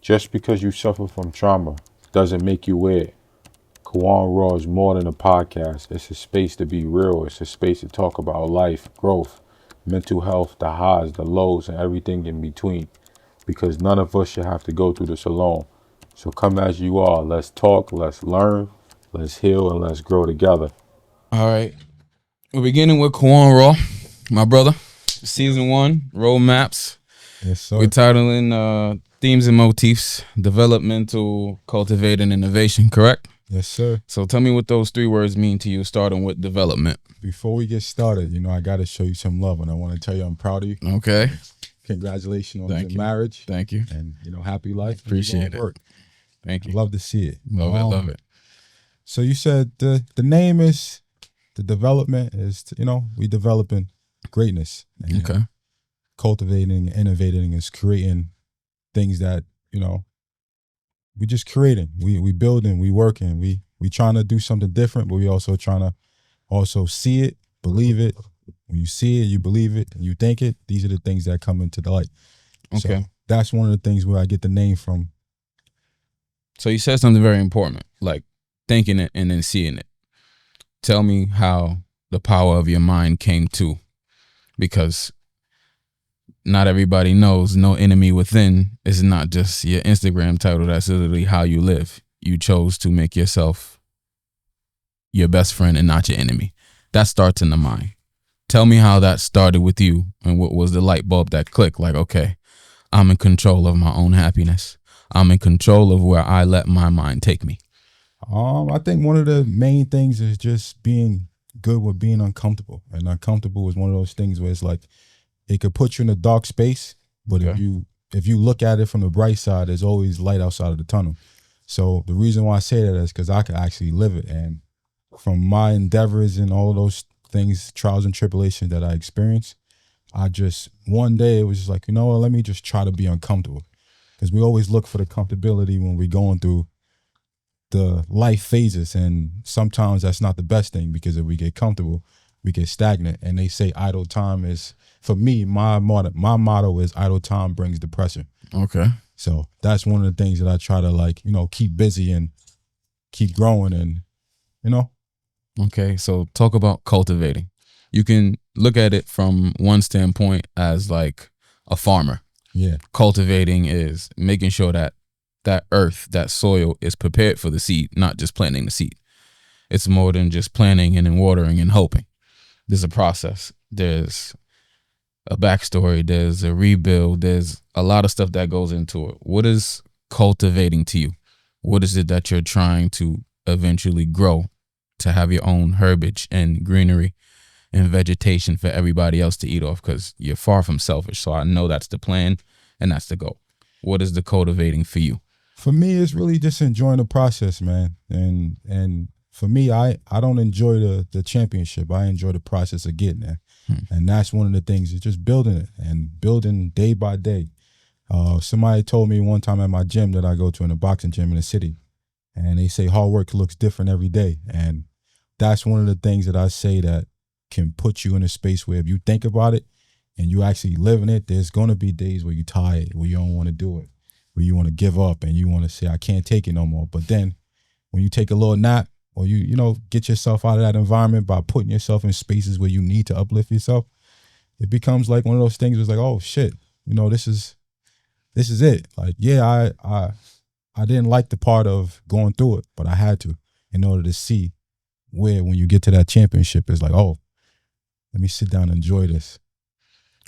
Just because you suffer from trauma doesn't make you weird. Kawaun Raw is more than a podcast. It's a space to be real. It's a space to talk about life, growth, mental health, the highs, the lows, and everything in between. Because none of us should have to go through this alone. So come as you are. Let's talk, let's learn, let's heal, and let's grow together. All right. We're beginning with Kawaun Raw, my brother. Season 1, roadmaps. Yes, sir. We're titling Themes and Motifs, Developmental, Cultivating, Innovation, correct? Yes, sir. So tell me what those 3 words mean to you, starting with development. Before we get started, I got to show you some love, and I want to tell you I'm proud of you. Okay. Congratulations on Thank your you. marriage. Thank you. And, happy life. Appreciate it. Work. Thank you. Love to see it. Love it. So you said the name is, the development is, we developing greatness. And, Okay. Cultivating, innovating is creating things that, we just creating. We building, we working, we trying to do something different, but we also trying to also see it, believe it. When you see it, you believe it, and you think it. These are the things that come into the light. Okay. So that's one of the things where I get the name from. So you said something very important, like thinking it and then seeing it. Tell me how the power of your mind came to, because not everybody knows No Enemy Within is not just your Instagram title. That's literally how you live. You chose to make yourself your best friend and not your enemy. That starts in the mind. Tell me how that started with you, and what was the light bulb that clicked? Like, okay, I'm in control of my own happiness. I'm in control of where I let my mind take me. I think one of the main things is just being good with being uncomfortable. And uncomfortable is one of those things where it's like, it could put you in a dark space, but Okay. if you look at it from the bright side, there's always light outside of the tunnel. So the reason why I say that is because I could actually live it. And from my endeavors and all of those things, trials and tribulations that I experienced, I just, one day it was just like, let me just try to be uncomfortable. Because we always look for the comfortability when we're going through the life phases. And sometimes that's not the best thing, because if we get comfortable, we get stagnant. And they say idle time is, for me, my motto is idle time brings depression. Okay. So that's one of the things that I try to keep busy and keep growing and, Okay, so talk about cultivating. You can look at it from one standpoint as like a farmer. Yeah. Cultivating is making sure that that earth, that soil is prepared for the seed, not just planting the seed. It's more than just planting and then watering and hoping. There's a process. There's a backstory. There's a rebuild. There's a lot of stuff that goes into it. What is cultivating to you? What is it that you're trying to eventually grow to have your own herbage and greenery and vegetation for everybody else to eat off? Because you're far from selfish. So I know that's the plan and that's the goal. What is the cultivating for you? For me, it's really just enjoying the process, man. And for me, I don't enjoy the championship. I enjoy the process of getting there. And that's one of the things, is just building it and building day by day. Somebody told me one time at my gym that I go to, in a boxing gym in the city, and they say hard work looks different every day. And that's one of the things that I say that can put you in a space where if you think about it and you actually live in it, there's going to be days where you're tired, where you don't want to do it, where you want to give up and you want to say, I can't take it no more. But then when you take a little nap, or you get yourself out of that environment by putting yourself in spaces where you need to uplift yourself, it becomes like one of those things where it's like, oh shit, this is it. Like, yeah, I didn't like the part of going through it, but I had to, in order to see where, when you get to that championship, it's like, oh, let me sit down and enjoy this.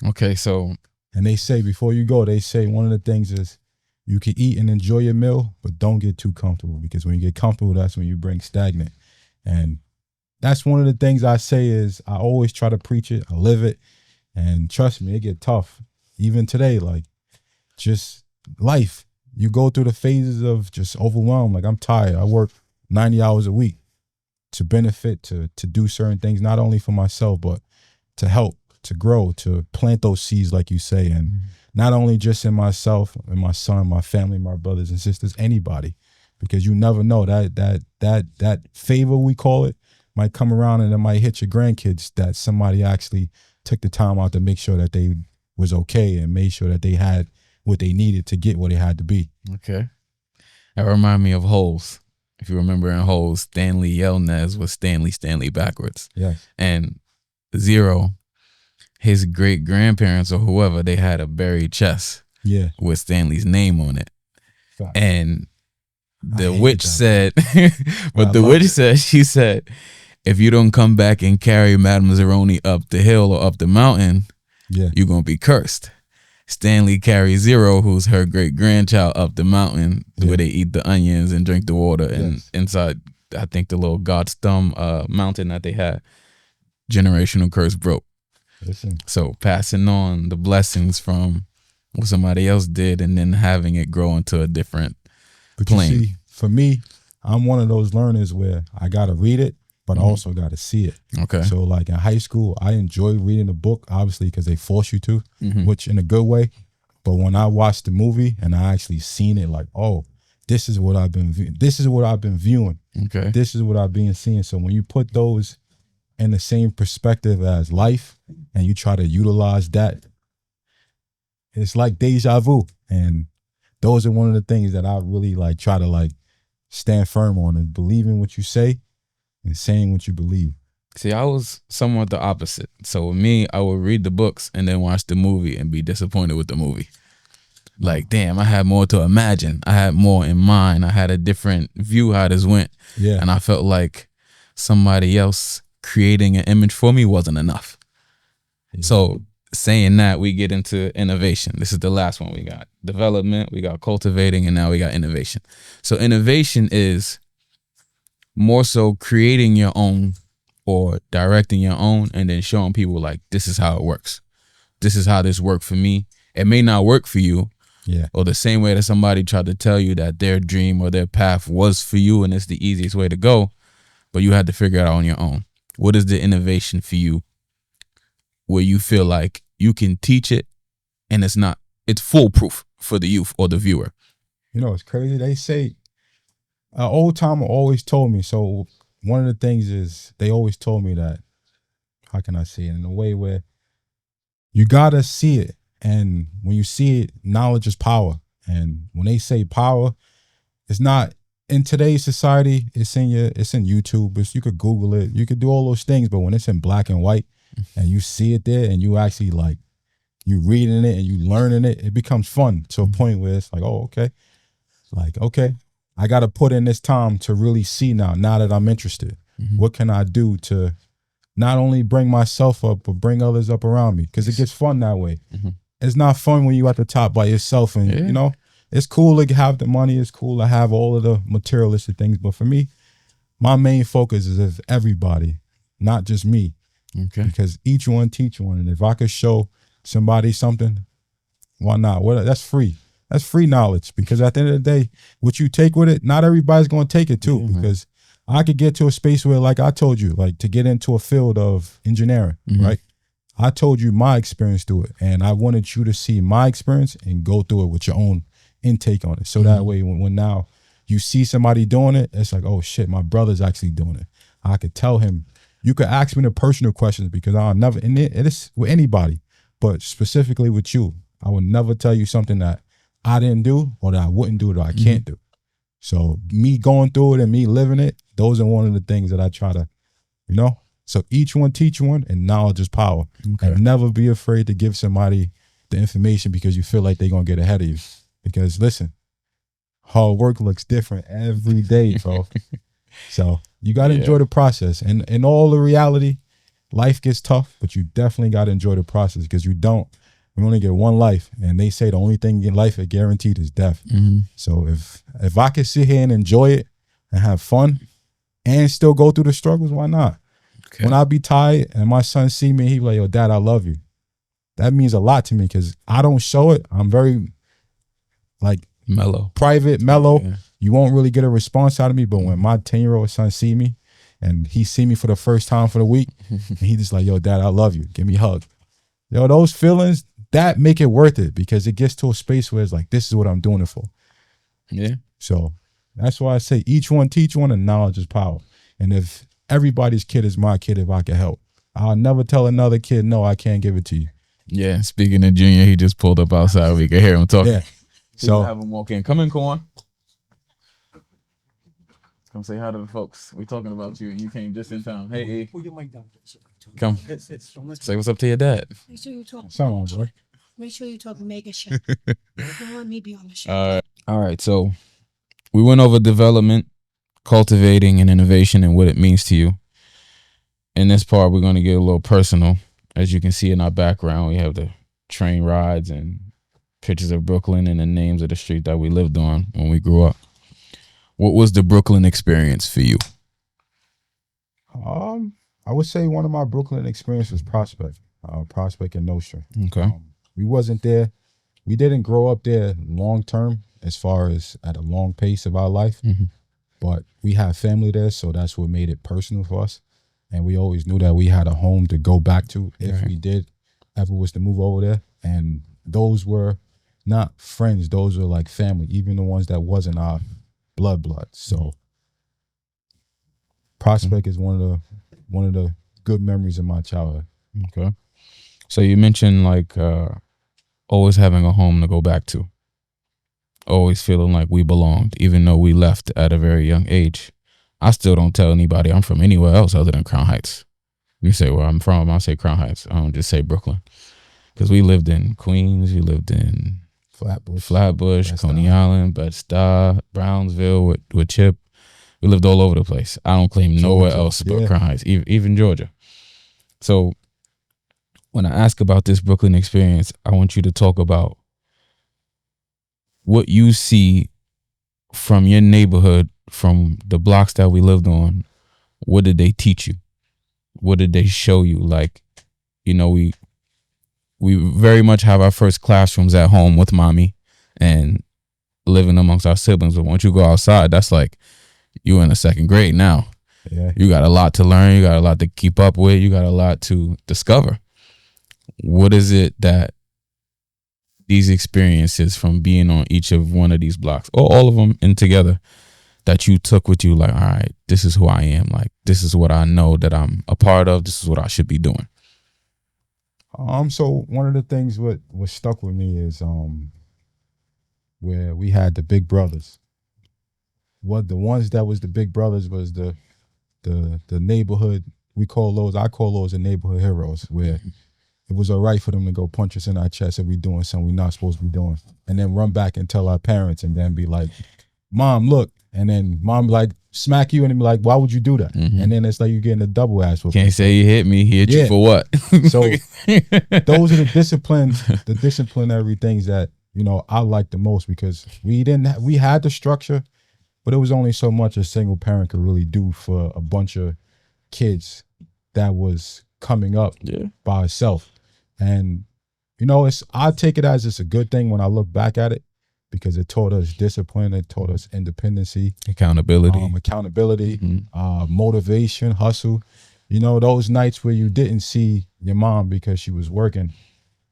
Okay, so. And they say, before you go, they say one of the things is, you can eat and enjoy your meal, but don't get too comfortable, because when you get comfortable, that's when you bring stagnant. And that's one of the things I say is, I always try to preach it. I live it. And trust me, it get tough. Even today, like, just life. You go through the phases of just overwhelmed. Like, I'm tired. I work 90 hours a week to benefit, to do certain things, not only for myself, but to help, to grow, to plant those seeds, like you say. And not only just in myself and my son, my family, my brothers and sisters, anybody, because you never know, that favor, we call it, might come around and it might hit your grandkids, that somebody actually took the time out to make sure that they was okay and made sure that they had what they needed to get where they had to be. Okay. That remind me of Holes. If you remember in Holes, Stanley Yelnats was Stanley backwards. Yes. And Zero, his great grandparents or whoever, they had a buried chest with Stanley's name on it. Fact. And the witch that, said, but the witch said, she said, if you don't come back and carry Madame Zeroni up the hill or up the mountain, you're going to be cursed. Stanley carries Zero, who's her great grandchild, up the mountain where they eat the onions and drink the water. And inside, I think the little God's thumb mountain that they had, generational curse broke. Listen. So passing on the blessings from what somebody else did and then having it grow into a different plane. You see, for me, I'm one of those learners where I got to read it, but I also got to see it. Okay. So like in high school, I enjoyed reading a book, obviously, because they force you to, which in a good way. But when I watched the movie and I actually seen it, like, oh, this is what I've been viewing. This is what I've been viewing. Okay. This is what I've been seeing. So when you put those in the same perspective as life and you try to utilize that, it's like deja vu. And those are one of the things that I really like try to like stand firm on, and believing what you say and saying what you believe. See, I was somewhat the opposite. So with me, I would read the books and then watch the movie and be disappointed with the movie. Like, damn, I had more to imagine. I had more in mind. I had a different view how this went. Yeah. And I felt like somebody else creating an image for me wasn't enough. Yeah. So saying that, we get into innovation. This is the last one we got. Development, we got cultivating, and now we got innovation. So innovation is more so creating your own or directing your own and then showing people like, this is how it works. This is how this worked for me. It may not work for you. Yeah. Or the same way that somebody tried to tell you that their dream or their path was for you and it's the easiest way to go, but you had to figure it out on your own. What is the innovation for you where you feel like you can teach it and it's foolproof for the youth or the viewer? You know, it's crazy. They say, an old timer always told me, so one of the things is they always told me that, how can I say it, in a way where you gotta see it. And when you see it, knowledge is power. And when they say power, it's not in today's society, it's in YouTube, you could Google it, you could do all those things, but when it's in black and white and you see it there and you actually like, you reading it and you learning it, it becomes fun to a point where it's like, oh, okay. Like, okay, I got to put in this time to really see now that I'm interested. What can I do to not only bring myself up, but bring others up around me? Because it gets fun that way. It's not fun when you at the top by yourself and, you know, it's cool to have the money. It's cool to have all of the materialistic things. But for me, my main focus is of everybody, not just me. Okay. Because each one teach one. And if I could show somebody something, why not? That's free. That's free knowledge. Because at the end of the day, what you take with it, not everybody's going to take it too. Because I could get to a space where, like I told you, like to get into a field of engineering, right? I told you my experience through it. And I wanted you to see my experience and go through it with your own intake on it. So that way, when now you see somebody doing it, it's like, oh shit, my brother's actually doing it. I could tell him. You could ask me the personal questions because I'll never, and it is with anybody, but specifically with you, I would never tell you something that I didn't do or that I wouldn't do or that I can't do. So me going through it and me living it, those are one of the things that I try to, you know. So each one teach one, and knowledge is power. And never be afraid to give somebody the information because you feel like they're gonna get ahead of you. Because listen, hard work looks different every day, bro. So you gotta enjoy the process. And in all the reality, life gets tough, but you definitely gotta enjoy the process because we only get one life. And they say the only thing in life is guaranteed is death. So if I could sit here and enjoy it and have fun and still go through the struggles, why not? When I be tired and my son see me, he be like, yo, Dad, I love you. That means a lot to me because I don't show it. I'm very like private, mellow. You won't really get a response out of me. But when my 10-year-old son see me and he see me for the first time for the week, and he just like, yo, Dad, I love you. Give me a hug. Yo, those feelings, that make it worth it because it gets to a space where it's like, this is what I'm doing it for. Yeah. So that's why I say each one teach one, and knowledge is power. And if everybody's kid is my kid, if I can help, I'll never tell another kid, no, I can't give it to you. Yeah, speaking of Junior, he just pulled up outside. We can hear him talking. Yeah. So So have him walk in. Come in, Kawaun. Come say hi to the folks. We talking about you, and you came just in time. Hey, E. Put your mic down. Come. Say what's up to your dad. Make sure you talk. someone, boy. Make sure you talk mega shit. Don't let me be on the show. All right. So we went over development, cultivating, and innovation, and what it means to you. In this part, we're going to get a little personal. As you can see in our background, we have the train rides and pictures of Brooklyn and the names of the street that we lived on when we grew up. What was the Brooklyn experience for you? I would say one of my Brooklyn experiences was Prospect and Nostrand. Okay. We wasn't there. We didn't grow up there long term as far as at a long pace of our life, but we had family there, so that's what made it personal for us. And we always knew that we had a home to go back to if we did ever was to move over there. And those were not friends; those were like family, even the ones that wasn't our blood. So Prospect is one of the good memories of my childhood. Okay. So you mentioned like always having a home to go back to. Always feeling like we belonged, even though we left at a very young age. I still don't tell anybody I'm from anywhere else other than Crown Heights. You say where I'm from, I say Crown Heights. I don't just say Brooklyn. Because we lived in Queens, we lived in Flatbush, Coney Island, Bed-Stuy, Brownsville with Chip. We lived all over the place. I don't claim nowhere else but Crown Heights, even Georgia. So when I ask about this Brooklyn experience, I want you to talk about what you see from your neighborhood, from the blocks that we lived on. What did they teach you? What did they show you? Like, you know, we very much have our first classrooms at home with mommy and living amongst our siblings. But once you go outside, that's like you in the second grade now. Yeah. You got a lot to learn. You got a lot to keep up with. You got a lot to discover. What is it that these experiences from being on each of one of these blocks, or all of them in together, that you took with you? Like, all right, this is who I am. Like, this is what I know that I'm a part of. This is what I should be doing. So one of the things what stuck with me is where we had the big brothers. What the ones that was the big brothers was the neighborhood. I call those the neighborhood heroes, where it was all right for them to go punch us in our chest if we doing something we're not supposed to be doing, and then run back and tell our parents, and then be like, "Mom, look," and then mom like smack you, and then be like, "Why would you do that?" And then it's like you're getting a double ass whooping. Can't say he hit me. He hit you for what? So those are the disciplinary things that, you know, I like the most, because we had the structure, but it was only so much a single parent could really do for a bunch of kids that was coming up by itself. And, you know, I take it as it's a good thing when I look back at it, because it taught us discipline, it taught us independency, accountability, motivation, hustle. You know, those nights where you didn't see your mom because she was working,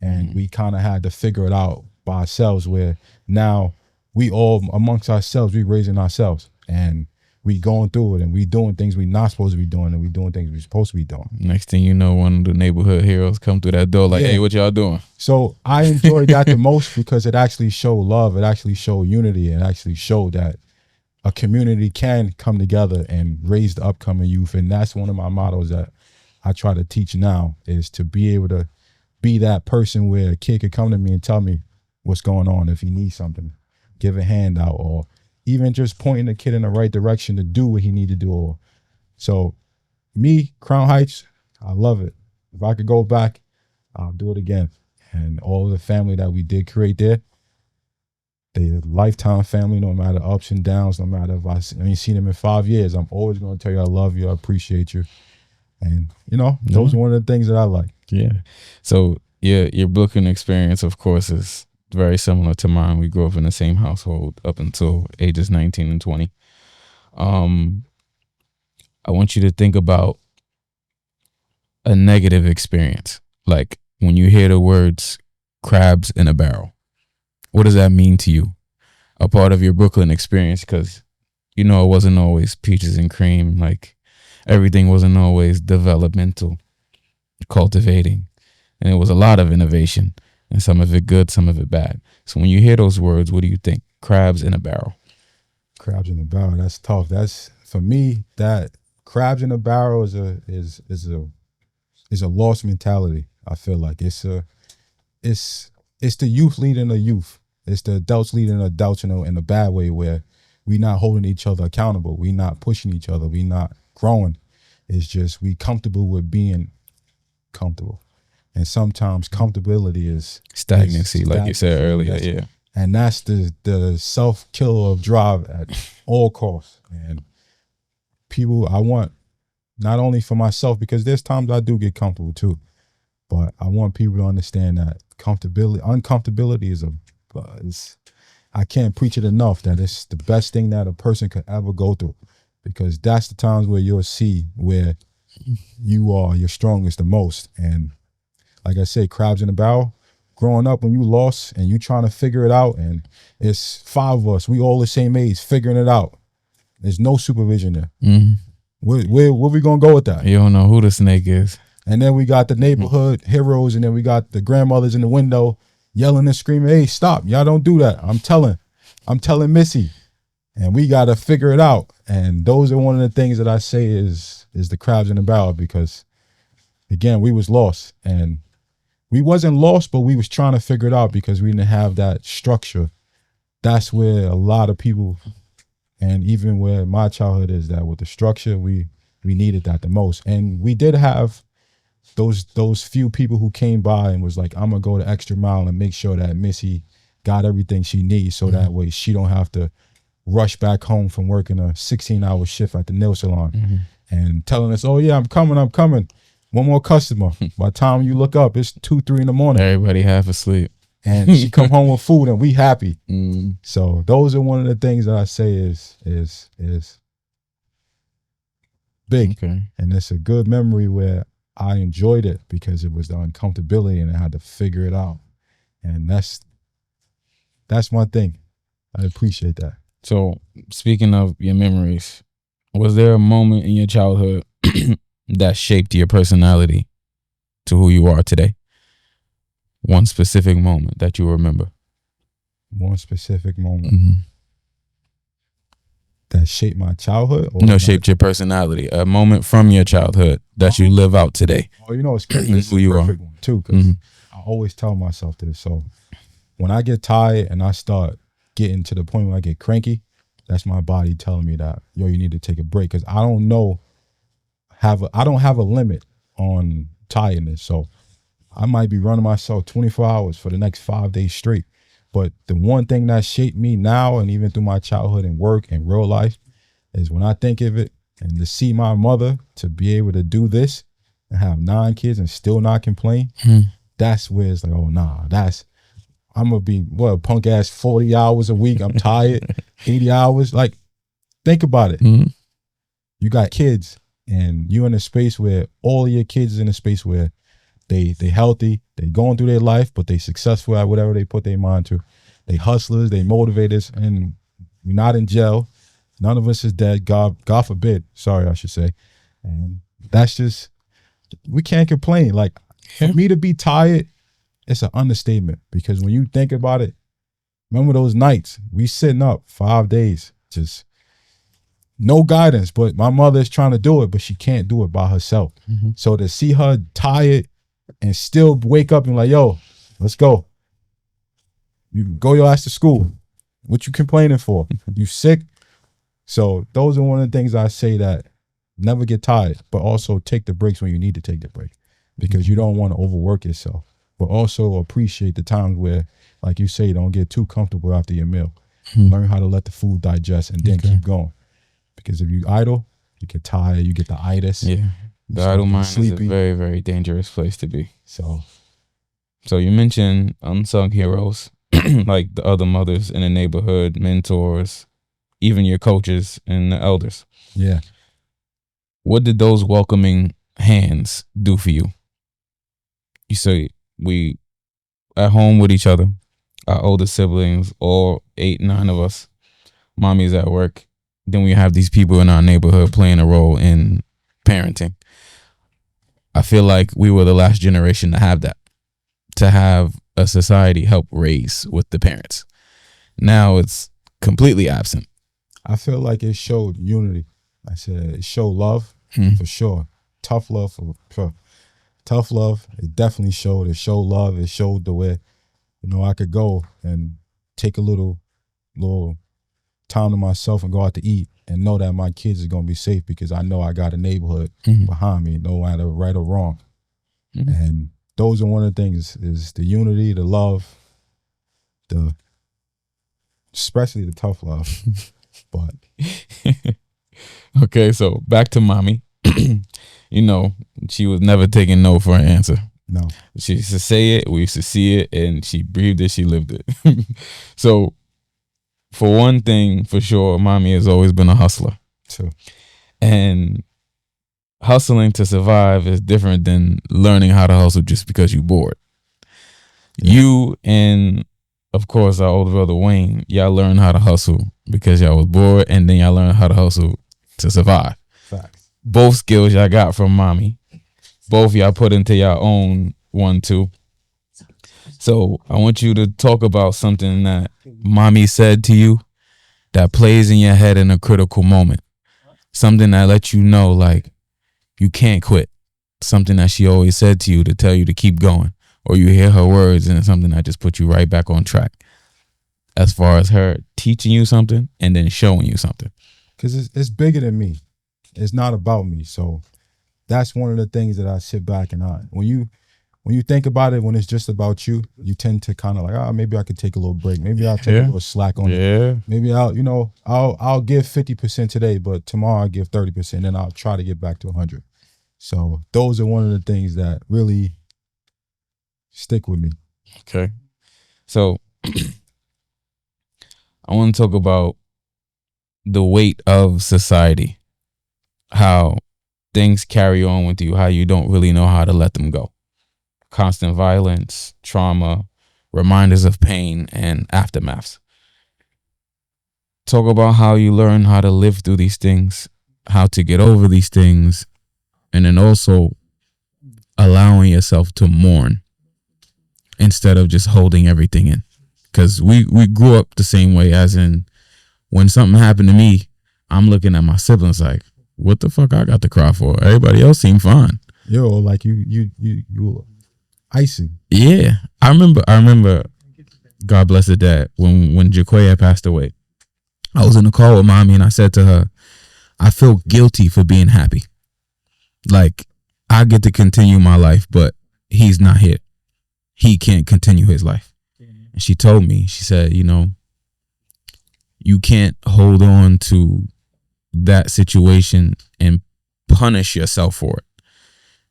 and we kind of had to figure it out by ourselves, where now we all amongst ourselves, we raising ourselves, and we going through it, and we doing things we not supposed to be doing, and we doing things we supposed to be doing. Next thing you know, one of the neighborhood heroes come through that door like, hey, what y'all doing? So I enjoyed that the most, because it actually showed love. It actually showed unity. It actually showed that a community can come together and raise the upcoming youth. And that's one of my mottos that I try to teach now, is to be able to be that person where a kid could come to me and tell me what's going on if he needs something, give a hand out, or even just pointing the kid in the right direction to do what he need to do. So me, Crown Heights, I love it. If I could go back, I'll do it again. And all the family that we did create there, they a lifetime family, no matter ups and downs, no matter if I ain't seen them in 5 years, I'm always going to tell you I love you, I appreciate you. And, you know, those are one of the things that I like. Yeah. So your Brooklyn experience, of course, is very similar to mine. We grew up in the same household up until ages 19 and 20. I want you to think about a negative experience. Like when you hear the words crabs in a barrel, what does that mean to you? A part of your Brooklyn experience, because, you know, it wasn't always peaches and cream. Like everything wasn't always developmental, cultivating. and it was a lot of innovation, and some of it good, some of it bad. So when you hear those words, what do you think? Crabs in a barrel. Crabs in a barrel. That's tough. That's for me. That crabs in a barrel is a lost mentality. I feel like it's the youth leading the youth. It's the adults leading the adults in a bad way, where we not holding each other accountable. We not pushing each other. We not growing. It's just we comfortable with being comfortable. And sometimes comfortability is Stagnancy, like you said earlier. Yeah. And that's the self-killer of drive at all costs. And people, I want, not only for myself, because there's times I do get comfortable too, but I want people to understand that uncomfortability is I can't preach it enough, that it's the best thing that a person could ever go through, because that's the times where you'll see where you are your strongest the most. And like I say, crabs in a barrel. Growing up, when you lost and you trying to figure it out, and it's 5 of us, we all the same age, figuring it out. There's no supervision there. Mm-hmm. Where we gonna go with that? You don't know who the snake is. And then we got the neighborhood heroes, and then we got the grandmothers in the window yelling and screaming, "Hey, stop! Y'all don't do that." I'm telling Missy, and we gotta figure it out. And those are one of the things that I say is the crabs in the barrel, because again, we was lost, and we wasn't lost, but we was trying to figure it out because we didn't have that structure. That's where a lot of people, and even where my childhood is, that with the structure, we needed that the most. And we did have those few people who came by and was like, I'm gonna go the extra mile and make sure that Missy got everything she needs, so that way she don't have to rush back home from working a 16-hour shift at the nail salon and telling us, oh yeah, I'm coming. One more customer. By the time you look up, it's 2, 3 in the morning. Everybody half asleep. And she come home with food and we happy. So those are one of the things that I say is big. Okay. And it's a good memory where I enjoyed it because it was the uncomfortability and I had to figure it out. And that's one thing. I appreciate that. So speaking of your memories, was there a moment in your childhood that shaped your personality to who you are today? One specific moment that you remember. One specific moment that shaped my childhood? Or shaped your personality. A moment from your childhood that you live out today. Oh, you know, it's crazy. It's who you are. One too, because I always tell myself this. So when I get tired and I start getting to the point where I get cranky, that's my body telling me that, yo, you need to take a break, because I don't have a limit on tiredness. So I might be running myself 24 hours for the next 5 days straight. But the one thing that shaped me now, and even through my childhood and work and real life, is when I think of it, and to see my mother to be able to do this and have 9 kids and still not complain, that's where it's like, oh nah, I'm gonna be a punk ass 40 hours a week. I'm tired, 80 hours. Like, think about it. You got kids, and you in a space where all of your kids is in a space where they healthy, they going through their life, but they successful at whatever they put their mind to. They hustlers, they motivators, and we're not in jail. None of us is dead. God forbid. Sorry, I should say. And that's just, we can't complain. Like, for me to be tired, it's an understatement, because when you think about it, remember those nights we sitting up 5 days, just no guidance, but my mother is trying to do it, but she can't do it by herself. So to see her tired and still wake up and like, yo, let's go. You go your ass to school. What you complaining for? You sick? So those are one of the things I say, that never get tired, but also take the breaks when you need to take the break, because you don't want to overwork yourself. But also appreciate the times where, like you say, don't get too comfortable after your meal. Learn how to let the food digest and then keep going. Because if you idle, you get tired, you get the itis. Yeah. The idle mind is a very, very dangerous place to be. So you mentioned unsung heroes, like the other mothers in the neighborhood, mentors, even your coaches and the elders. Yeah. What did those welcoming hands do for you? You say, we at home with each other, our older siblings, all 8, 9 of us. Mommy's at work. Then we have these people in our neighborhood playing a role in parenting. I feel like we were the last generation to have that. to have a society help raise with the parents. Now it's completely absent. I feel like it showed unity. I said it showed love for sure. Tough love for sure. Tough love. It definitely showed. It showed love. It showed the way, I could go and take a little time to myself and go out to eat and know that my kids are gonna be safe because I know I got a neighborhood behind me, no matter right or wrong. And those are one of the things is the unity, the love, especially the tough love. But okay, so back to mommy. She was never taking no for an answer. No. She used to say it, we used to see it, and she breathed it, she lived it. So for one thing, for sure, mommy has always been a hustler. True. And hustling to survive is different than learning how to hustle just because you're bored. Yeah. You and, of course, our older brother Wayne, y'all learned how to hustle because y'all was bored, and then y'all learned how to hustle to survive. Facts. Both skills y'all got from mommy. Both y'all put into your own 1-2. So I want you to talk about something that mommy said to you that plays in your head in a critical moment. Something that lets you know, like, you can't quit. Something that she always said to you to tell you to keep going. Or you hear her words and it's something that just put you right back on track. As far as her teaching you something and then showing you something. Because it's bigger than me. It's not about me. So that's one of the things that I sit back and when you think about it, when it's just about you, you tend to kind of like, maybe I could take a little break. Maybe I'll take a little slack on it. Maybe I'll give 50% today, but tomorrow I'll give 30%, and I'll try to get back to 100. So those are one of the things that really stick with me. Okay. So I want to talk about the weight of society, how things carry on with you, how you don't really know how to let them go. Constant violence, trauma, reminders of pain, and aftermaths. Talk about how you learn how to live through these things, how to get over these things, and then also allowing yourself to mourn instead of just holding everything in. Because we grew up the same way, as in when something happened to me, I'm looking at my siblings like, what the fuck I got to cry for? Everybody else seemed fine. Yo, like you icing. Yeah. I remember, God bless her dad, when Jaquay had passed away. I was in the car with mommy and I said to her, I feel guilty for being happy. Like, I get to continue my life, but he's not here. He can't continue his life. And she told me, she said, you can't hold on to that situation and punish yourself for it.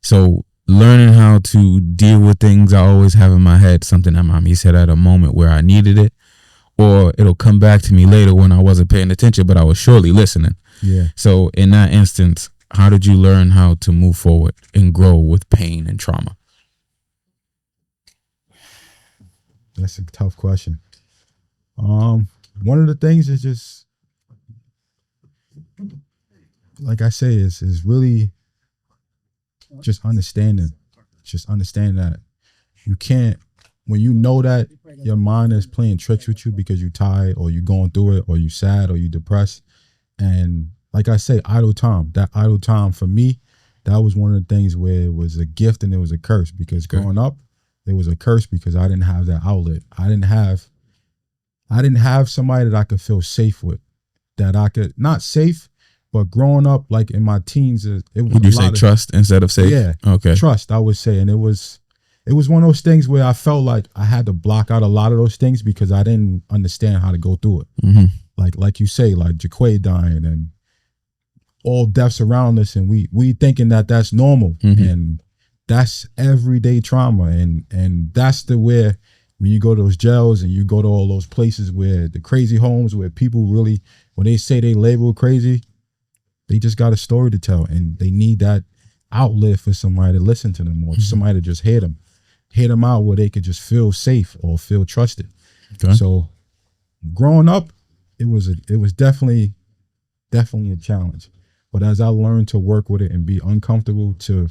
So learning how to deal with things I always have in my head, something that mommy said at a moment where I needed it, or it'll come back to me later when I wasn't paying attention, but I was surely listening. Yeah. So in that instance, how did you learn how to move forward and grow with pain and trauma? That's a tough question. One of the things is just, like I say, is really just understanding. Just understand that you can't, when you know that your mind is playing tricks with you because you're tired or you're going through it or you're sad or you're depressed. And like I say, idle time, that idle time for me, that was one of the things where it was a gift and it was a curse, because growing up, it was a curse because I didn't have that outlet. I didn't have somebody that I could feel safe with, that I could, not safe, but growing up, like in my teens, it was. Would you say trust instead of safe? Yeah. Okay. Trust, I would say. And it was one of those things where I felt like I had to block out a lot of those things because I didn't understand how to go through it. Mm-hmm. Like you say, like Jaquay dying and all deaths around us, and we thinking that that's normal. Mm-hmm. And that's everyday trauma. And that's where when you go to those jails and you go to all those places where the crazy homes where people really, when they say they label crazy, they just got a story to tell, and they need that outlet for somebody to listen to them, or mm-hmm. somebody to just hear them out where they could just feel safe or feel trusted. Okay. So growing up, it was definitely a challenge. But as I learned to work with it and be uncomfortable to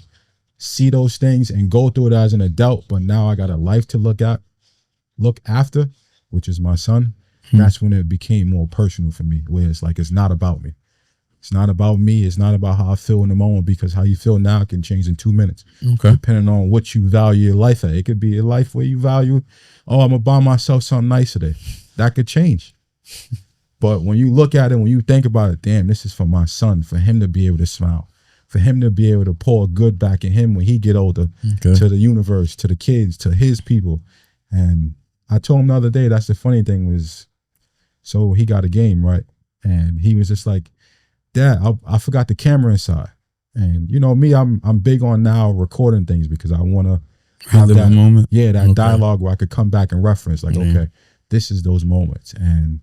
see those things and go through it as an adult, but now I got a life to look after, which is my son. That's when it became more personal for me, where it's like, it's not about me. It's not about me. It's not about how I feel in the moment, because how you feel now can change in 2 minutes. Okay. Depending on what you value your life at. It could be a life where you value, oh, I'm going to buy myself something nice today. That could change. But when you look at it, when you think about it, damn, this is for my son, for him to be able to smile, for him to be able to pour good back in him when he get older, to the universe, to the kids, to his people. And I told him the other day, that's the funny thing was, so he got a game, right? And he was just like, Dad, I forgot the camera inside. And you know me, I'm big on now recording things because I want to have that moment. Yeah, that dialogue where I could come back and reference, like, okay, this is those moments. And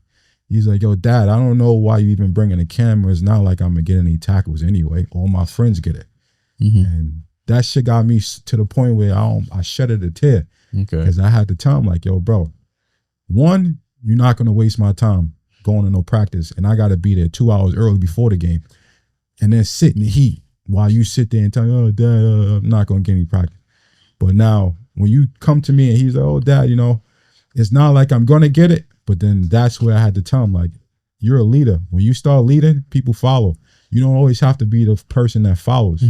he's like, yo, Dad, I don't know why you even bringing the camera. It's not like I'm gonna get any tackles anyway. All my friends get it. And that shit got me to the point where I shedded a tear. Because I had to tell him, like, yo, bro, one, you're not gonna waste my time going to no practice, and I gotta be there 2 hours early before the game, and then sit in the heat while you sit there and tell me, oh, Dad, I'm not gonna get any practice. But now when you come to me and he's like, oh, Dad, you know, it's not like I'm gonna get it. But then that's where I had to tell him, like, you're a leader. When you start leading, people follow. You don't always have to be the person that follows.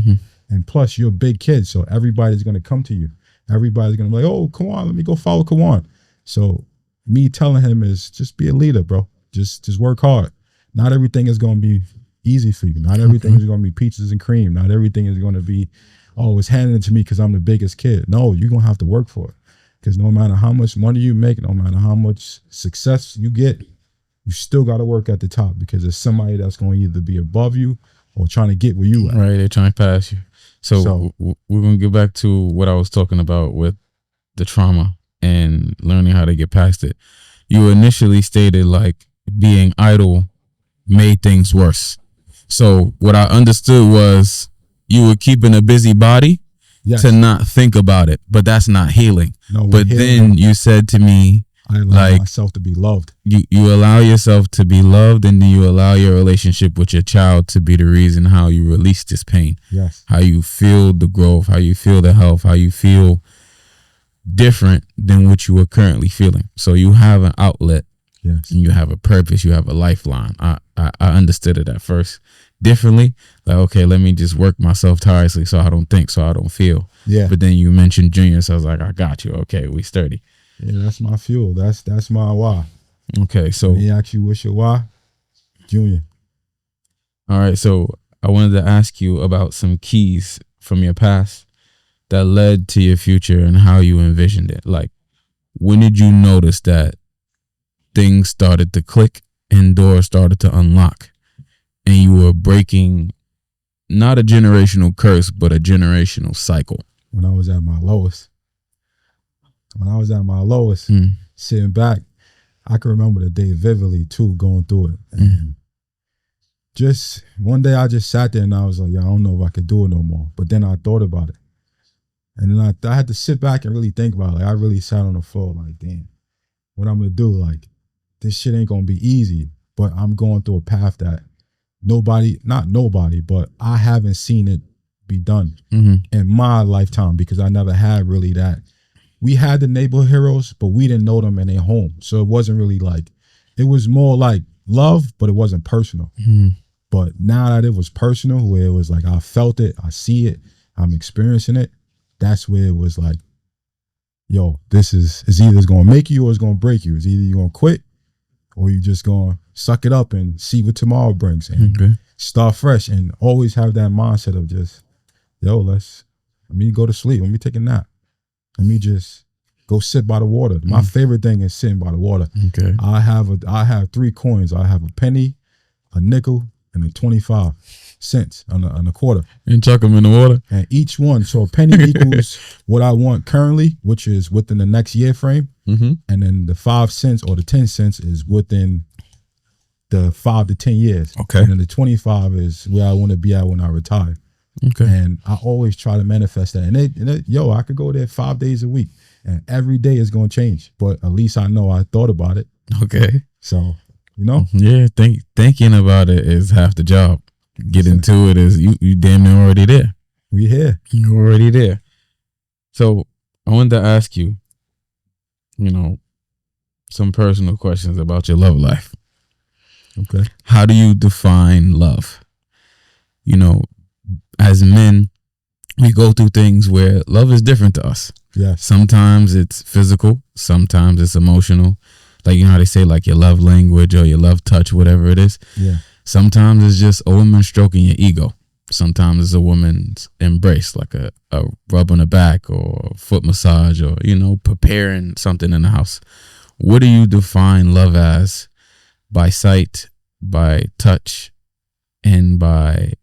And plus, you're a big kid, so everybody's gonna come to you. Everybody's gonna be like, oh, Kawaun, let me go follow Kawaun. So me telling him is just be a leader, bro. Just work hard. Not everything is going to be easy for you. Not everything is going to be peaches and cream. Not everything is going to be, oh, it's handed to me because I'm the biggest kid. No, you're going to have to work for it. Because no matter how much money you make, no matter how much success you get, you still got to work at the top, because there's somebody that's going to either be above you or trying to get where you at. Right, they're trying to pass you. So we're going to get back to what I was talking about with the trauma and learning how to get past it. You initially stated like being idle made things worse. So what I understood was you were keeping a busy body to not think about it, but that's not healing. No, but then you said to me, I allow myself to be loved. You allow yourself to be loved, and then you allow your relationship with your child to be the reason how you release this pain. Yes. How you feel the growth, how you feel the health, how you feel different than what you are currently feeling. So you have an outlet. Yes. And you have a purpose, you have a lifeline. I understood it at first differently. Like, okay, let me just work myself tirelessly so I don't think, so I don't feel. Yeah. But then you mentioned Junior, so I was like, I got you. Okay, we sturdy. Yeah, that's my fuel. That's my why. Okay, so he asked you what's your why? Junior. All right, so I wanted to ask you about some keys from your past that led to your future and how you envisioned it. Like, when did you notice that things started to click and doors started to unlock and you were breaking not a generational curse, but a generational cycle? When I was at my lowest. Sitting back, I can remember the day vividly too, going through it. And just one day I just sat there and I was like, yeah, I don't know if I could do it no more. But then I thought about it. And then I had to sit back and really think about it. Like, I really sat on the floor like, damn, what I'm going to do? Like, this shit ain't going to be easy, but I'm going through a path that not nobody, but I haven't seen it be done in my lifetime, because I never had really that. We had the neighborhood heroes, but we didn't know them in their home. So it wasn't really like, it was more like love, but it wasn't personal. But now that it was personal, where it was like, I felt it, I see it, I'm experiencing it, that's where it was like, yo, it's either it's going to make you or it's going to break you. It's either you're going to quit or you just going to suck it up and see what tomorrow brings and start fresh, and always have that mindset of just, yo, let me go to sleep. Let me take a nap. Let me just go sit by the water. My favorite thing is sitting by the water. Okay. I have 3 coins. I have a penny, a nickel, and a 25 cents on a quarter. And chuck them in the water. And each one, so a penny equals what I want currently, which is within the next year frame. And then the 5 cents or the 10 cents is within the 5 to 10 years. Okay. And then the 25 is where I want to be at when I retire. Okay. And I always try to manifest that. And yo, I could go there 5 days a week, and every day is going to change. But at least I know I thought about it. Okay. So, you know? Yeah, thinking about it is half the job. Getting to it is you damn near already there. We here. You're already there. So I wanted to ask you, some personal questions about your love life. Okay. How do you define love? As men, we go through things where love is different to us. Yes. Sometimes it's physical, sometimes it's emotional. Like, how they say, like, your love language or your love touch, whatever it is. Yeah. Sometimes it's just a woman stroking your ego. Sometimes it's a woman's embrace, like a rub on the back or a foot massage or, preparing something in the house. What do you define love as by sight, by touch, and by,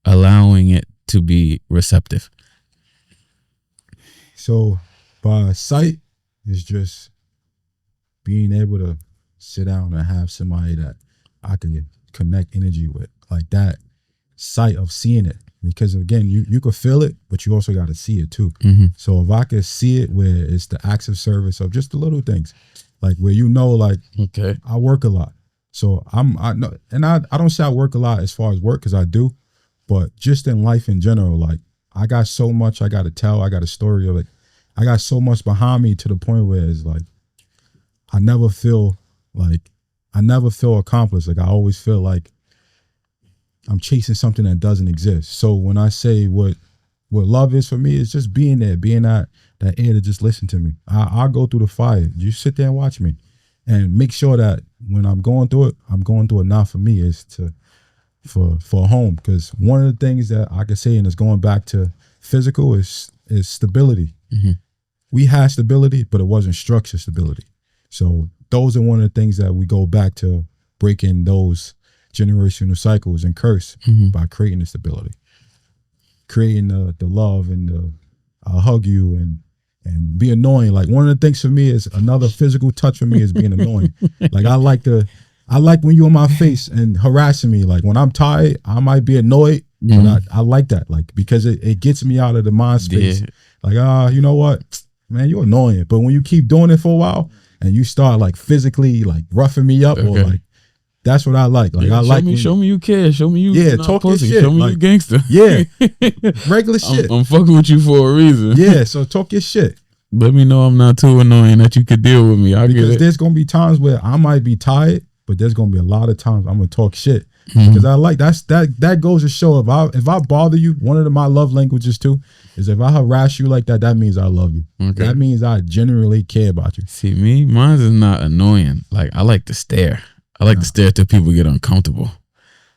allowing it to be receptive? So by sight is just being able to sit down and have somebody that I can connect energy with, like that sight of seeing it. Because again, you could feel it, but you also got to see it too. Mm-hmm. So if I could see it where it's the acts of service of just the little things, like where like, Okay, I work a lot. So I know, and I don't say I work a lot as far as work, because I do, but just in life in general, like I got so much I got to tell. I got a story of it. I got so much behind me to the point where it's like I never feel accomplished. Like I always feel like I'm chasing something that doesn't exist. So when I say what love is for me, it's just being there, being that ear to just listen to me. I'll go through the fire. You sit there and watch me, and make sure that when I'm going through it not for me. It's for a home. Because one of the things that I could say, and it's going back to physical, is stability. Mm-hmm. We had stability, but it wasn't structured stability. So those are one of the things that we go back to, breaking those generational cycles and curse by creating the stability, creating the love and the I'll hug you and be annoying. Like one of the things for me is another physical touch for me is being annoying. Like I like when you're in my face and harassing me. Like when I'm tired, I might be annoyed, but I like that, like because it gets me out of the mind space. Yeah. Like you know what, man, you're annoying. But when you keep doing it for a while and you start like physically like roughing me up, or like that's what I like. Like I like show me you care. Show me you. Yeah, talk your shit. Show me like, you gangster. Yeah, regular shit. I'm fucking with you for a reason. Yeah, so talk your shit. Let me know I'm not too annoying that you could deal with me. Because there's gonna be times where I might be tired, but there's gonna be a lot of times I'm gonna talk shit. Because I like that goes to show if I bother you, one of my love languages too is if I harass you like that, that means I love you. Okay. That means I genuinely care about you. See, mine is not annoying. Like I like to stare. I like to stare till people get uncomfortable.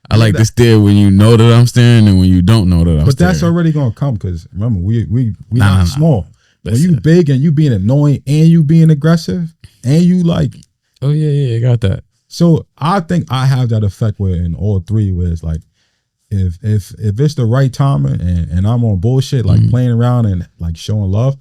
I like to stare when you know that I'm staring and when you don't know that I'm staring. But that's already gonna come, because remember we not small. When you big and you being annoying and you being aggressive and you like, oh yeah, I got that. So I think I have that effect where in all three, where it's like if it's the right time and I'm on bullshit, like playing around and like showing love,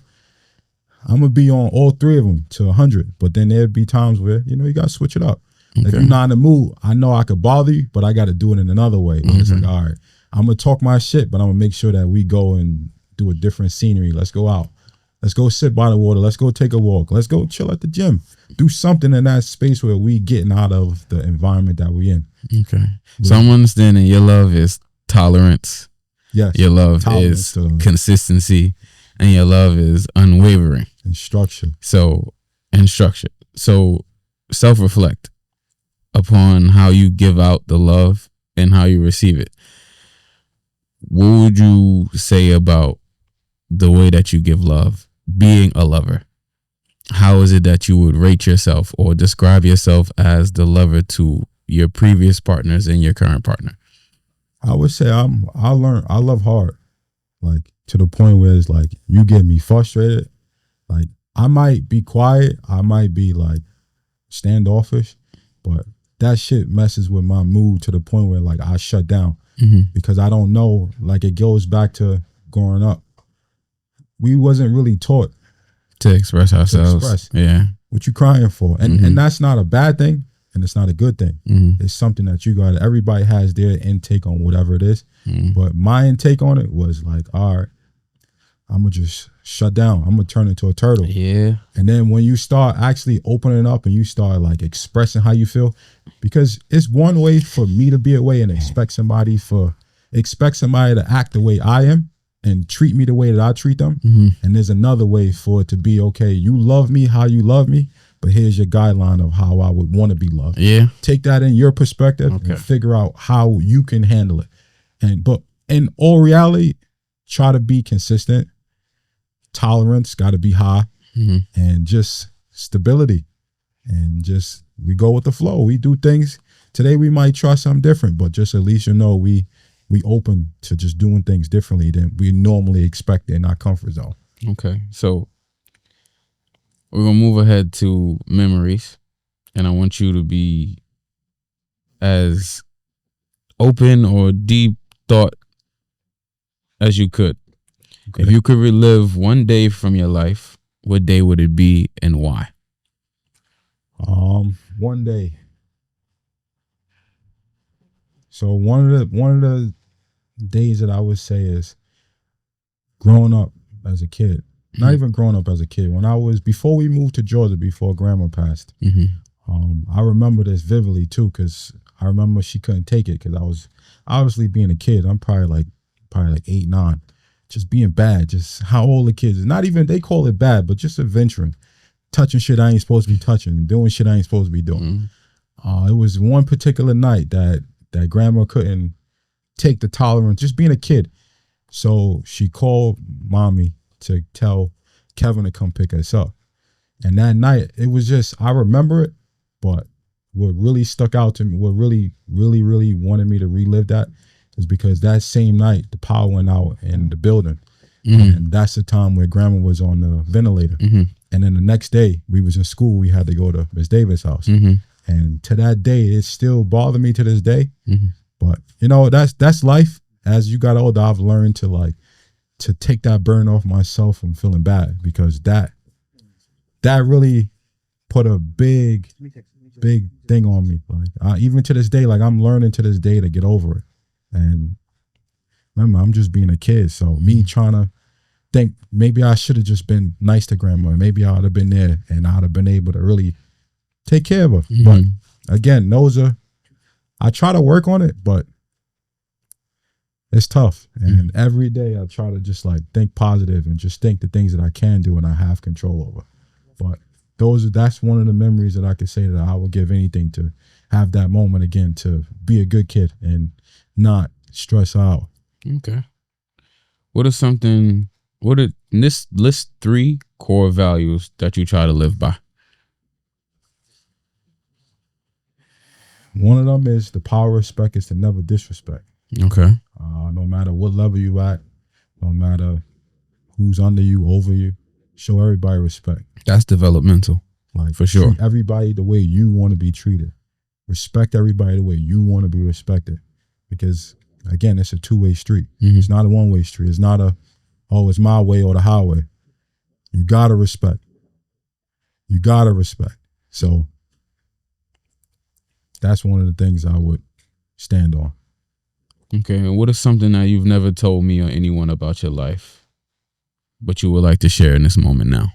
I'm gonna be on all three of them to 100. But then there'd be times where you gotta switch it up. Okay. If you're not in the mood, I know I could bother you, but I got to do it in another way. It's like, all right, I'm gonna talk my shit, but I'm gonna make sure that we go and do a different scenery. Let's go out. Let's go sit by the water. Let's go take a walk. Let's go chill at the gym. Do something in that space where we getting out of the environment that we in. Okay. So I'm understanding your love is tolerance. Yes. Your love is consistency, and your love is unwavering. And structure. So self-reflect upon how you give out the love and how you receive it. What would you say about the way that you give love, being a lover? How is it that you would rate yourself or describe yourself as the lover to your previous partners and your current partner? I would say I love hard, like to the point where it's like you get me frustrated. Like I might be quiet, I might be like standoffish, but that shit messes with my mood to the point where like I shut down because I don't know. Like it goes back to growing up. We wasn't really taught to express ourselves. Yeah. What you crying for? And that's not a bad thing and it's not a good thing. It's something that everybody has their intake on whatever it is. But my intake on it was like, all right, I'm gonna just shut down. I'm gonna turn into a turtle. Yeah. And then when you start actually opening up and you start like expressing how you feel, because it's one way for me to be away and expect somebody to act the way I am. and treat me the way that I treat them. Mm-hmm. And there's another way for it to be, okay, you love me how you love me, but here's your guideline of how I would want to be loved. Yeah. Take that in your perspective Okay. and figure out how you can handle it. But in all reality, try to be consistent. Tolerance got to be high, Mm-hmm. and just stability. And just, we go with the flow. We do things. Today we might try something different, but just at least we open to just doing things differently than we normally expect in our comfort zone. Okay. So we're going to move ahead to memories, and I want you to be as open or deep thought as you could. Okay. If you could relive one day from your life, what day would it be and why? One day. So one of the days that I would say is growing up as a kid. Not even growing up as a kid. Before we moved to Georgia, before grandma passed, I remember this vividly too, because I remember she couldn't take it because I was obviously being a kid. I'm probably like 8, 9, just being bad. Just how old the kids is. Not even, they call it bad, but just adventuring, touching shit I ain't supposed to be touching, and doing shit I ain't supposed to be doing. It was one particular night that grandma couldn't take the tolerance, just being a kid. So she called mommy to tell Kevin to come pick us up. And that night, it was just, I remember it, but what really stuck out to me, what really, really, really wanted me to relive that is because that same night, the power went out in the building. And that's the time where grandma was on the ventilator. And then the next day, we was in school, we had to go to Miss Davis' house. And to that day, it still bothered me to this day. But, that's life. As you got older, I've learned to take that burden off myself from feeling bad, because that really put a big thing on me. Even to this day, I'm learning to this day to get over it. And remember, I'm just being a kid. So me trying to think maybe I should have just been nice to grandma. Maybe I would have been there and I'd have been able to really take care of her. But again, I try to work on it, but it's tough. And every day I try to just think positive and just think the things that I can do and I have control over. But that's one of the memories that I could say that I would give anything to have that moment again, to be a good kid and not stress out. Okay. List 3 core values that you try to live by? One of them is the power of respect is to never disrespect. Okay. No matter what level you at, no matter who's under you, over you, show everybody respect. That's developmental. For sure. Treat everybody the way you want to be treated. Respect everybody the way you want to be respected. Because again, it's a 2-way street. It's not a 1-way street. It's not it's my way or the highway. You gotta respect. So that's one of the things I would stand on. Okay. And what is something that you've never told me or anyone about your life, but you would like to share in this moment now?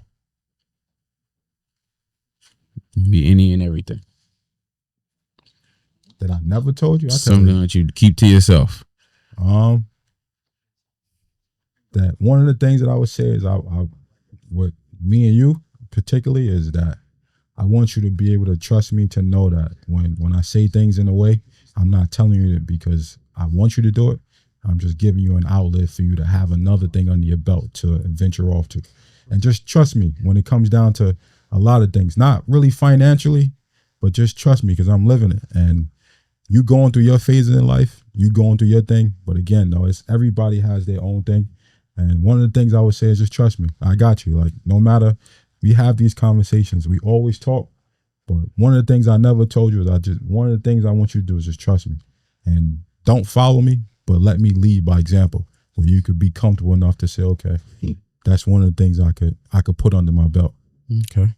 Be any and everything. That I never told you? Something that you keep to yourself. That one of the things that I would say is what me and you particularly is that I want you to be able to trust me, to know that when I say things in a way, I'm not telling you it because I want you to do it. I'm just giving you an outlet for you to have another thing under your belt to venture off to. And just trust me when it comes down to a lot of things, not really financially, but just trust me because I'm living it. And you going through your phases in life, you going through your thing. But again, though, it's everybody has their own thing. And one of the things I would say is just trust me. I got you. No matter, we have these conversations, we always talk. But one of the things I never told you is one of the things I want you to do is just trust me. And don't follow me, but let me lead by example, where you could be comfortable enough to say, okay, that's one of the things I could put under my belt. Okay.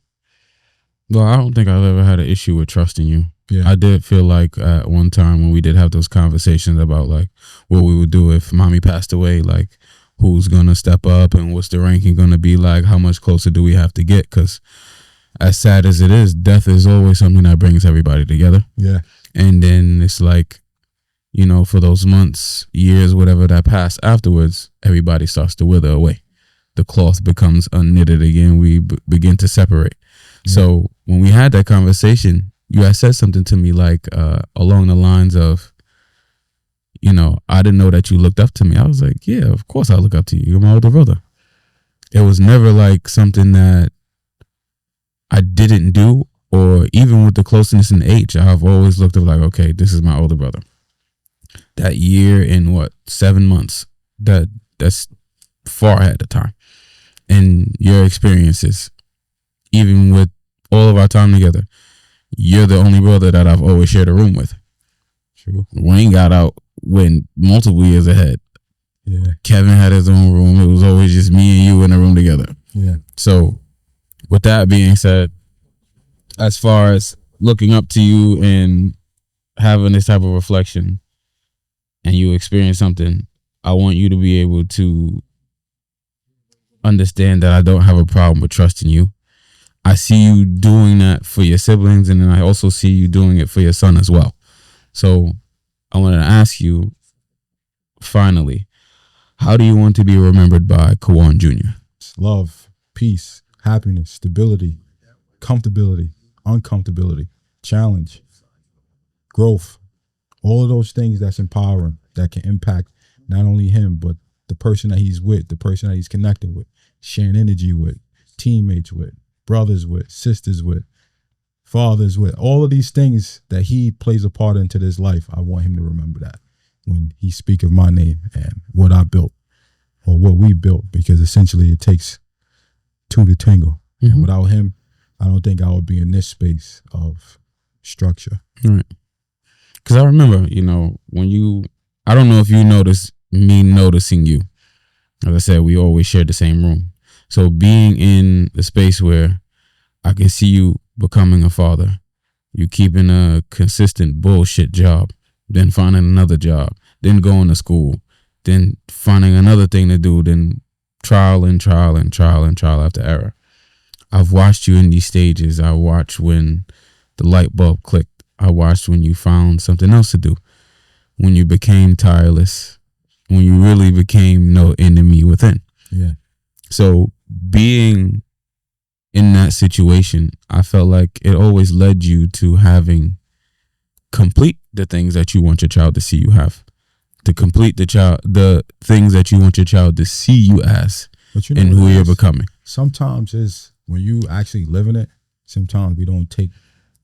Well, I don't think I've ever had an issue with trusting you. Yeah. I did feel like at one time when we did have those conversations about what we would do if mommy passed away, who's going to step up and what's the ranking going to be like, how much closer do we have to get? Because as sad as it is, death is always something that brings everybody together. Yeah. And then it's for those months, years, whatever that pass afterwards, everybody starts to wither away. The cloth becomes unknitted again. We begin to separate. So when we had that conversation, you had said something to me like along the lines of, I didn't know that you looked up to me. I was like, yeah, of course I look up to you. You're my older brother. It was never like something that I didn't do, or even with the closeness in age, I've always looked up like, okay, this is my older brother. That year and 7 months, that's far ahead of time. And your experiences, even with all of our time together, you're the only brother that I've always shared a room with. True. Wayne got out when multiple years ahead. Yeah. Kevin had his own room. It was always just me and you in a room together. Yeah. So with that being said, as far as looking up to you and having this type of reflection and you experience something, I want you to be able to understand that I don't have a problem with trusting you. I see you doing that for your siblings, and then I also see you doing it for your son as well. So I wanted to ask you, finally, how do you want to be remembered by Kawaun Jr.? Love, peace, happiness, stability, comfortability, uncomfortability, challenge, growth, all of those things that's empowering, that can impact not only him, but the person that he's with, the person that he's connecting with, sharing energy with, teammates with, brothers with, sisters with, fathers with, all of these things that he plays a part into this life. I want him to remember that when he speak of my name and what I built or what we built, because essentially it takes two to tango. Mm-hmm. And without him, I don't think I would be in this space of structure. Right. Because I remember, when I don't know if you noticed me noticing you. As I said, we always shared the same room. So being in the space where I can see you becoming a father, you keeping a consistent bullshit job, then finding another job, then going to school, then finding another thing to do, then trial after error. I've watched you in these stages. I watched when the light bulb clicked. I watched when you found something else to do, when you became tireless, when you really became no enemy within. Yeah. So being in that situation, I felt like it always led you to having complete the things that you want your child to see you have, to complete the things that you want your child to see you as, and who you're becoming. Sometimes is when you actually live in it, sometimes we don't take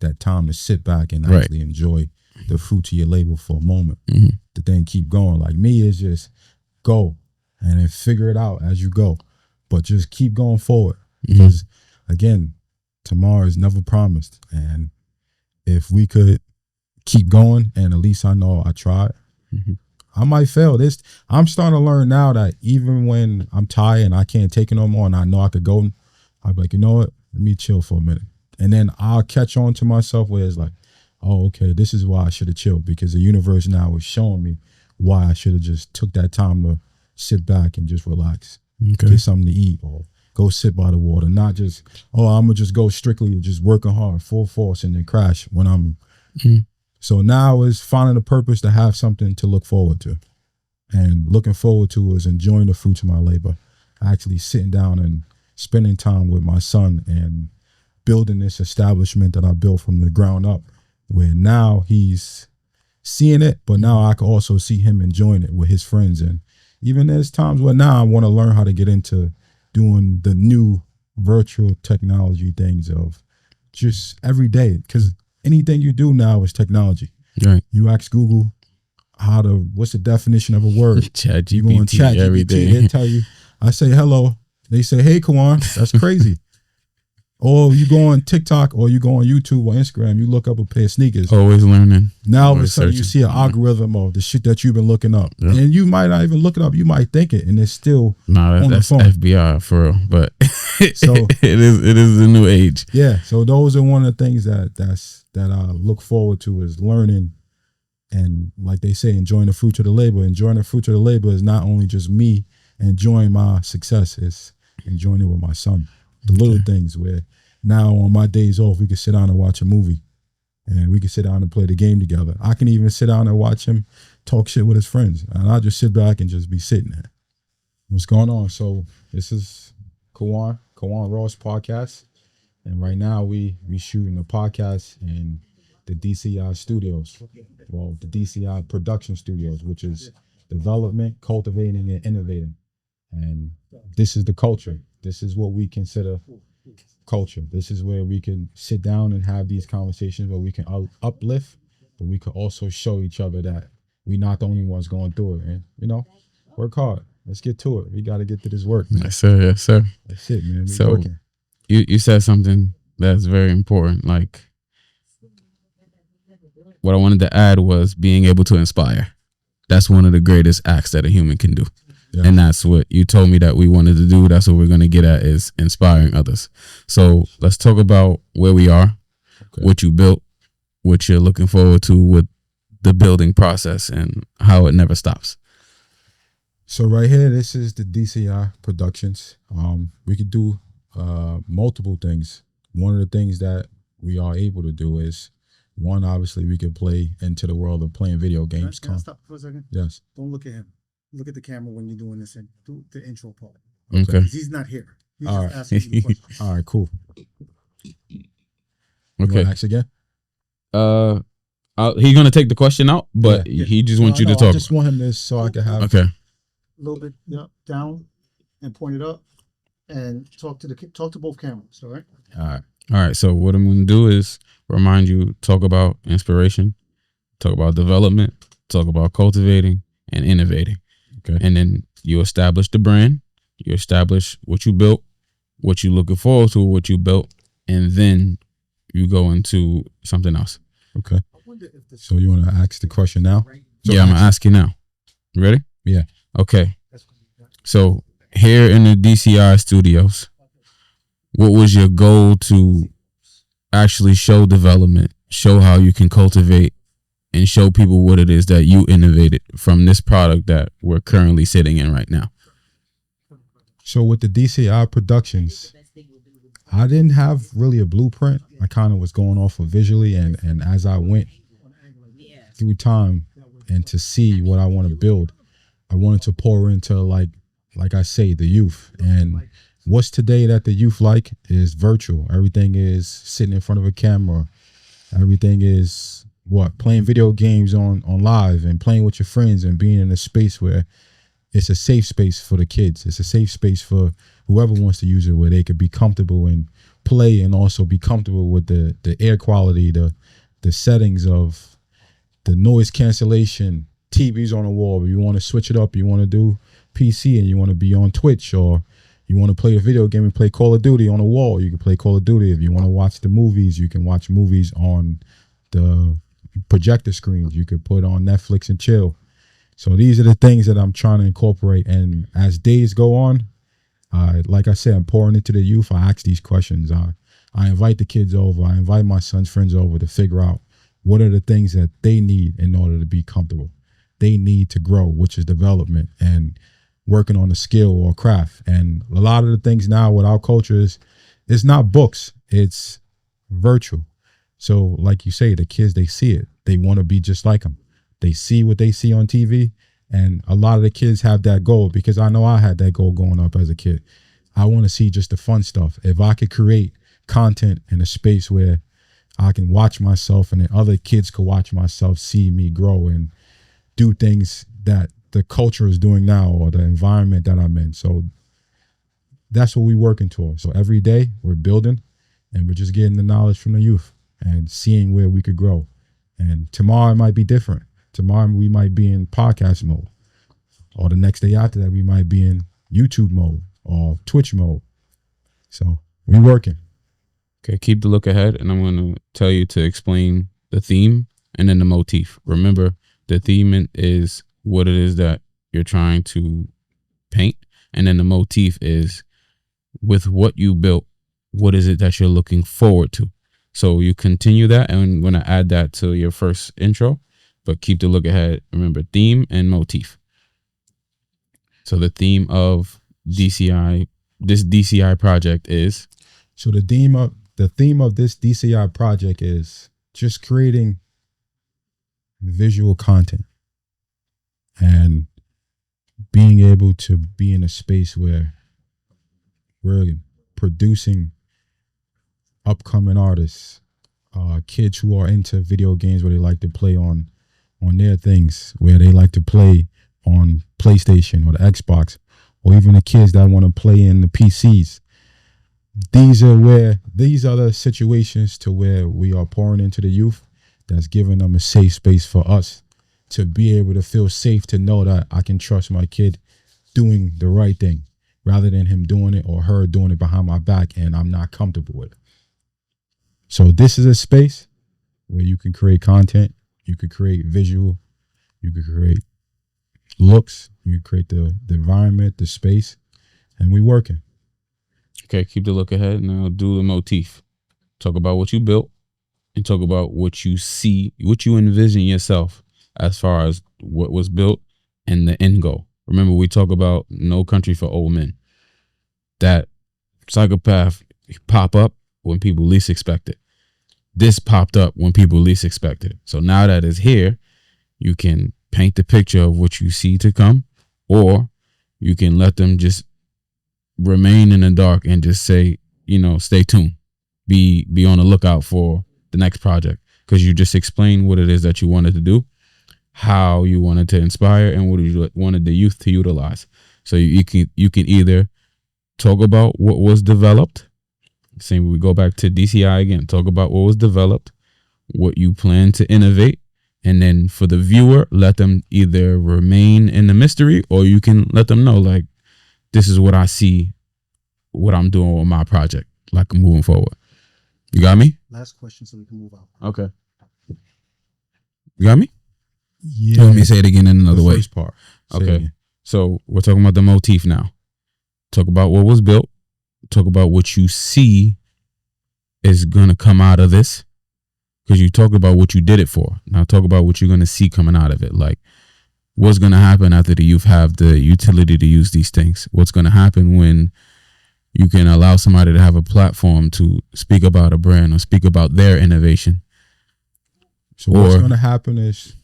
that time to sit back and actually enjoy the fruits of your labor for a moment. Mm-hmm. To then keep going. Like me is just go and then figure it out as you go, but just keep going forward. Mm-hmm. Because again, tomorrow is never promised. And if we could keep going, and at least I know I tried, mm-hmm. I might fail. I'm starting to learn now that even when I'm tired and I can't take it no more and I know I could go, I'll be like, you know what? Let me chill for a minute. And then I'll catch on to myself where it's like, oh, okay, this is why I should have chilled, because the universe now is showing me why I should have just took that time to sit back and just relax, get something to eat, or go sit by the water, not just, I'm going to just go strictly just working hard, full force, and then crash when I'm. Mm-hmm. So now is finding a purpose to have something to look forward to. And looking forward to is enjoying the fruits of my labor, actually sitting down and spending time with my son and building this establishment that I built from the ground up, where now he's seeing it, but now I can also see him enjoying it with his friends. And even there's times where now I want to learn how to get into doing the new virtual technology things of just every day, because anything you do now is technology. Right. You ask Google what's the definition of a word? ChatGPT, you go on ChatGPT, every day. They tell you. I say hello, they say hey Kawaun. That's crazy. Or you go on TikTok or you go on YouTube or Instagram, you look up a pair of sneakers. Always learning. Now all of a sudden you see an algorithm of the shit that you've been looking up. Yep. And you might not even look it up. You might think it, and it's still on that's the phone. FBI for real. But so it is the new age. Yeah. So those are one of the things that I look forward to, is learning, and like they say, enjoying the fruits of the labor. Enjoying the fruits of the labor is not only just me enjoying my success, it's enjoying it with my son. The little things where now on my days off, we can sit down and watch a movie, and we can sit down and play the game together. I can even sit down and watch him talk shit with his friends, and I'll just sit back and just be sitting there. What's going on? So this is Kawaun Raw's podcast, and right now we shooting a podcast in the DCI Studios, well, the DCI Production Studios, which is development, cultivating, and innovating. And this is the culture. This is what we consider culture. This is where we can sit down and have these conversations where we can uplift, but we could also show each other that we're not the only ones going through it. And, you know, work hard. Let's get to it. We got to get to this work, man. Yes, sir. Yes, sir. That's it, man. We So working. you said something that's very important. Like, what I wanted to add was being able to inspire. That's one of the greatest acts that a human can do. Yeah. And that's what you told me that we wanted to do. That's what we're going to get at, is inspiring others. So let's talk about where we are, what you built, what you're looking forward to with the building process, and how it never stops. So right here, this is the DCI Productions. We could do multiple things. One of the things that we are able to do is, one, obviously, we can play into the world of playing video games. Can I stop for a second? Yes. Don't look at him. Look at the camera when you're doing this and do the intro part. Okay. He's not here. He's All just right. asking you questions. All right, cool. You Okay. wanna ask again? He's going to take the question out, but Yeah. he just wants you to I talk. just want him to, so I can have. Okay. A little bit down and point it up and talk to both cameras, all right? All right. All right. So what I'm going to do is remind you, talk about inspiration, talk about development, talk about cultivating and innovating. Okay. And then you establish the brand, you establish what you built, what you're looking forward to, what you built, and then you go into something else. Okay. I wonder if this So you want to ask the question now? So Yeah, I'm going to ask you now. You ready? Yeah. Okay. So here in the DCI Studios, what was your goal to actually show development, show how you can cultivate, and show people what it is that you innovated from this product that we're currently sitting in right now? So with the DCI Productions, I didn't have really a blueprint. I kind of was going off of visually, and as I went through time and to see what I want to build, I wanted to pour into, like I say, the youth. And what's today that the youth like is virtual. Everything is sitting in front of a camera. Everything is playing video games on live and playing with your friends and being in a space where it's a safe space for the kids. It's a safe space for whoever wants to use it, where they could be comfortable and play, and also be comfortable with the air quality, the settings of the noise cancellation, TVs on the wall. If you want to switch it up, you want to do PC and you want to be on Twitch, or you want to play a video game and play Call of Duty on the wall, you can play Call of Duty. If you want to watch the movies, you can watch movies on the projector screens. You could put on Netflix and chill. So these are the things that I'm trying to incorporate. And as days go on, like I said, I'm pouring into the youth. I ask these questions. I invite the kids over. I invite my son's friends over to figure out what are the things that they need in order to be comfortable. They need to grow, which is development and working on a skill or craft. And a lot of the things now with our culture is, it's not books, it's virtual. So like you say, the kids, they see it. They want to be just like them. They see what they see on TV. And a lot of the kids have that goal, because I know I had that goal growing up as a kid. I want to see just the fun stuff. If I could create content in a space where I can watch myself and then other kids could watch myself, see me grow and do things that the culture is doing now, or the environment that I'm in. So that's what we're working towards. So every day we're building, and we're just getting the knowledge from the youth and seeing where we could grow. And tomorrow it might be different. Tomorrow we might be in podcast mode, or the next day after that we might be in YouTube mode or Twitch mode. So we're working. Okay, keep the look ahead, and I'm going to tell you to explain the theme and then the motif. Remember, the theme is what it is that you're trying to paint, and then the motif is with what you built, what is it that you're looking forward to. So you continue that, and I'm going to add that to your first intro, but keep the look ahead. Remember, theme and motif. So the theme of DCI, this DCI project is? So the theme of this DCI project is just creating visual content. and being able to be in a space where we're producing upcoming artists, kids who are into video games where they like to play on their things, where they like to play on PlayStation or the Xbox, or even the kids that want to play in the PCs. These are the situations to where we are pouring into the youth, that's giving them a safe space for us to be able to feel safe, to know that I can trust my kid doing the right thing rather than him doing it or her doing it behind my back and I'm not comfortable with it. So this is a space where you can create content, you could create visual, you could create looks, you could create the environment, the space, and we working. Okay, keep the look ahead. Now do the motif. Talk about what you built and talk about what you see, what you envision yourself as far as what was built and the end goal. Remember, we talk about No Country for Old Men. That psychopath pop up when people least expect it. This popped up when people least expected it. So now that it's here, you can paint the picture of what you see to come, or you can let them just remain in the dark and just say, stay tuned. Be on the lookout for the next project, because you just explained what it is that you wanted to do, how you wanted to inspire, and what you wanted the youth to utilize. So you can either talk about what was developed. Same, we go back to DCI again. Talk about what was developed, what you plan to innovate, and then for the viewer, let them either remain in the mystery, or you can let them know, like, this is what I see, what I'm doing with my project, like moving forward. You got me? Last question so we can move out. Okay. You got me? Yeah. Let me say it again in another way. First part. Okay. So we're talking about the motif now. Talk about what was built. Talk about what you see is going to come out of this, because you talked about what you did it for. Now talk about what you're going to see coming out of it. Like, what's going to happen after the youth have the utility to use these things? What's going to happen when you can allow somebody to have a platform to speak about a brand or speak about their innovation? So what's going to happen is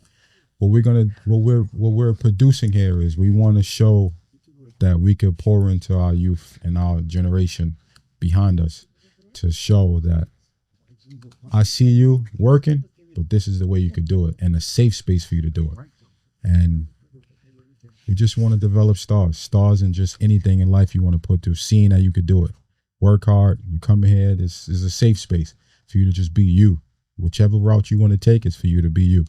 what we're producing here is we want to show that we could pour into our youth and our generation behind us, to show that I see you working, but this is the way you could do it, and a safe space for you to do it. And we just want to develop stars in just anything in life you want to put through, seeing that you could do it. Work hard. You come here. This is a safe space for you to just be you. Whichever route you want to take is for you to be you.